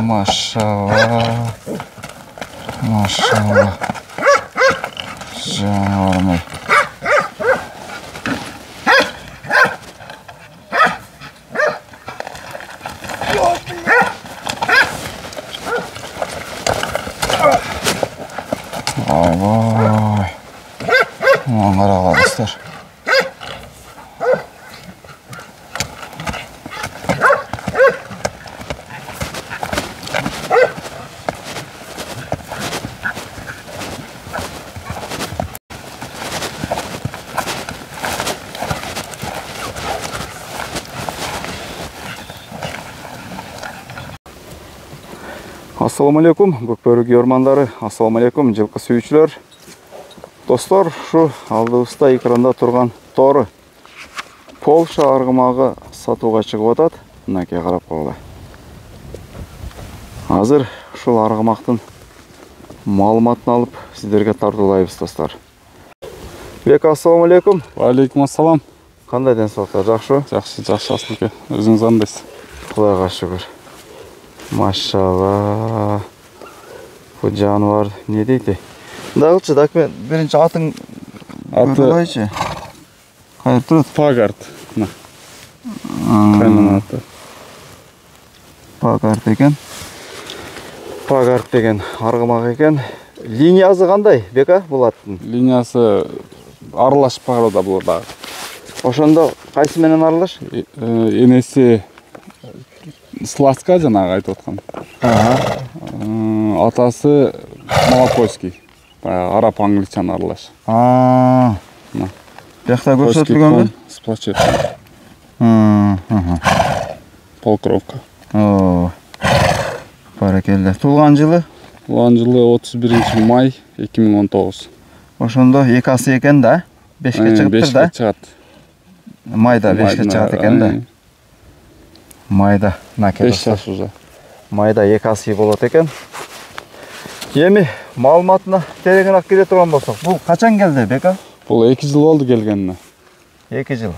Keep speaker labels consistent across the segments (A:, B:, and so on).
A: Maşallah. Maşallah. Canım. Vay vay. Aman qaraqlar. Assalamu alaikum, Көкбөрік ормандары. Assalamu alaikum, жылқы сүйүүчүлөр. Достор, шу алдыбызда экранда турган торы Полша аргымагы сатууга чыгып атат. Мынакей карап койгула. Азыр ушул аргымактын маалыматын алып сиздерге тартуулайбыз, достор. Бек, assalamu alaikum.
B: Алейкум ассалам.
A: Кандай денсаулыктар, жакшы?
B: Жакшы, Асылбек. Өзүңүз кандайсыз?
A: Кудайга шүгүр. Maşallah. Bu canvar ne deydi? Dağılçı da birinci atın görülayıcı. Hayır durut.
B: Pagart. Kaynan atı.
A: Pagart деген аргымак экен. Линиясы кандай, Бека, бул аттын?
B: Линиясы аралашып бар да бул дагы.
A: Ошондо кайсы менен аралаш?
B: Энеси Сласка жанагы айтып аткан. Атасы Малопольский. Араб англичан аралаш.
A: Бияқта көрсөтүлгөнбү?
B: Сплачет. Полкровка.
A: Баракелде. Туулган жылы?
B: Туулган жылы 31 май 2019.
A: Ошондо эки асы экен да? 5ке чыгыптыр да?
B: 5ке чыгат.
A: Майда 5ке чыгат экен да? Майда,
B: 5 жаш уже.
A: Майда эки асы болот экен. Эми маалыматына тереңирээк кире турган болсок, бул качан келди, Бека?
B: Бул 2 жыл болду келгенине.
A: 2 жыл.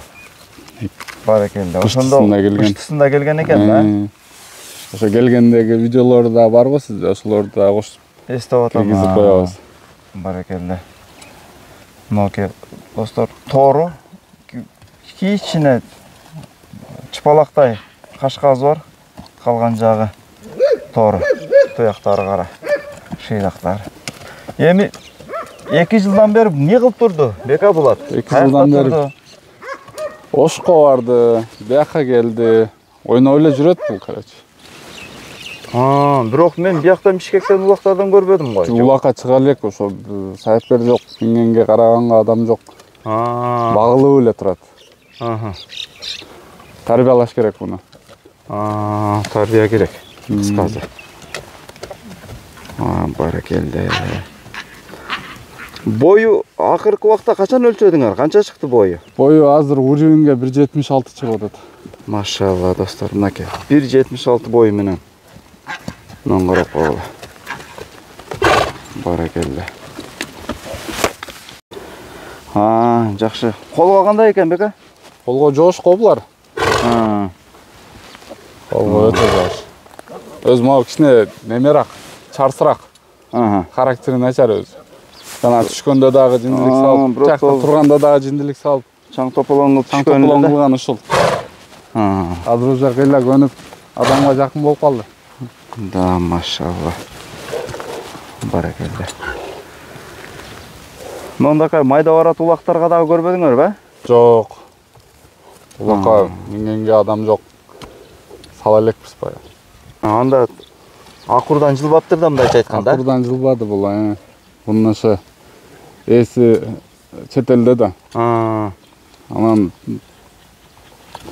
A: Баракелде. Ошондо кыштысында келген экен да?
B: Ошо келгендеги видеолор да барбы сизде? Ошолорду да кошуп
A: эстеп атам.
B: Киргизип коебуз.
A: Баракелде. Мынакей достор, тору кичине чыпалактай кашказы бар. Калган жагы тору. Туяктары кара. Шыйрактары. Эми 2 жылдан бери эмне кылып турду? Бека булат.
B: 2 жылдан бери Ошко барды, бияка келди. Ойноп эле жүрөт бул, короче.
A: Бирок мен биякта Бишкектен улактардан көрбөдүм го.
B: Улакка чыга элек, ошо сайыпкер жок, мингенге караганга адам жок. Багылып эле турат. Тарбиялаш керек буну. Тарбия керек.
A: Кыскасы. Баракелде. Бою акыркы убакта качан өлчөдүңөр? Канча чыкты бою?
B: Бою азыр уровенге 1.76 чыгып атат.
A: Машалла, достор, мынакей. 1.76 бою менен. Мындан карап койгула. Баракелде. Жакшы. Колго кандай экен, Бека?
B: Колго жош го булар. Колго өтө жош. Өз могу кичине немерак, чарсырак. Характери начар өзү. Жана түшкөндө дагы жиндилик салып, жакта турганда дагы жиндилик салып,
A: чаң тополоңуп түшкөндө
B: ушул. Азыр уже кыйла көнүп, адамга жакын болуп калды.
A: Да, машалла. Баракелде. Мондакай майда барат улактарга дагы көрбөдүңөр бе?
B: Жок. Улакка мингенге адам жок. Сала элекпиз баягы.
A: Анда акурдан жылбаптыр да, мындайча айтканда.
B: Акурдан жылбады бул, Бунун ошо эси чет элде да. Анан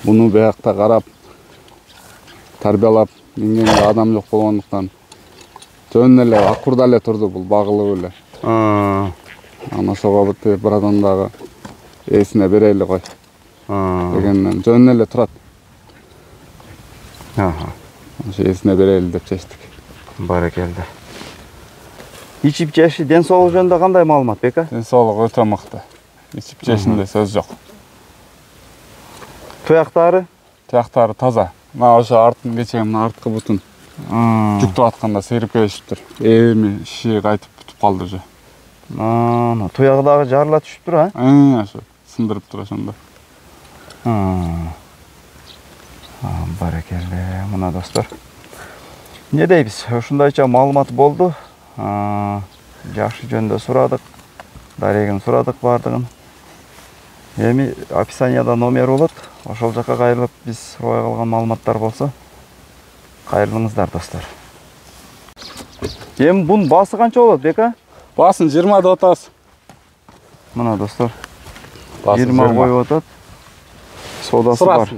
B: буну биякта карап, тарбиялап, мингенге адам жок болгондуктан жөн эле акурда эле турду бул, багылып эле. Анан ошого бир адам дагы эсине берели кой дегенден жөн эле турат. Ошо эсине берели деп чечтик.
A: Баракелде. Ичип жеши ден соолугу жөнүндө кандай маалымат, Бека?
B: Ден соолугу өтө мыкты. Ичип жешинде сөз жок.
A: Туяктары?
B: Туяктары таза. Мына ошо арттын кечеги, мына арткы бутун жүктүп атканда сейрип кетишиптир. Эми шиши кайтып бүтүп калды уже.
A: Туягы дагы жарыла түшүптүр, а?
B: Ошо сындырыптыр ошондо.
A: Баракелде, мына достор. Не дейбиз? Ушундайча маалымат болду. Жакшы жөндө сурадык. Дарегин сурадык бардыгын. Эми описанияда номер болот. Ошол жака кайрылып биз сурабай калган маалыматтар болсо кайрылыңыздар достор. Эми бунун баасы канча болот, Бека?
B: Баасын 20 деп атабыз.
A: Мына достор. 20 коюп атат. Содасы бар.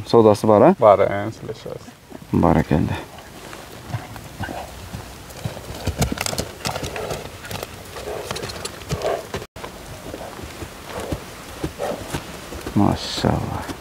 A: Содасы бар, а?
B: Бар, сөйлөшөбүз.
A: Баракелде. Maşallah.